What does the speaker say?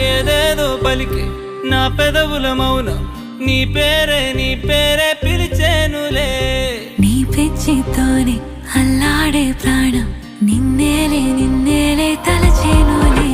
ఏదేదో పలికే నా పెదవుల మౌనం నీ పేరే పిలిచేనులే నీ పిచ్చితోనే అల్లాడే ప్రాణం నిన్నేలే తలచేనులే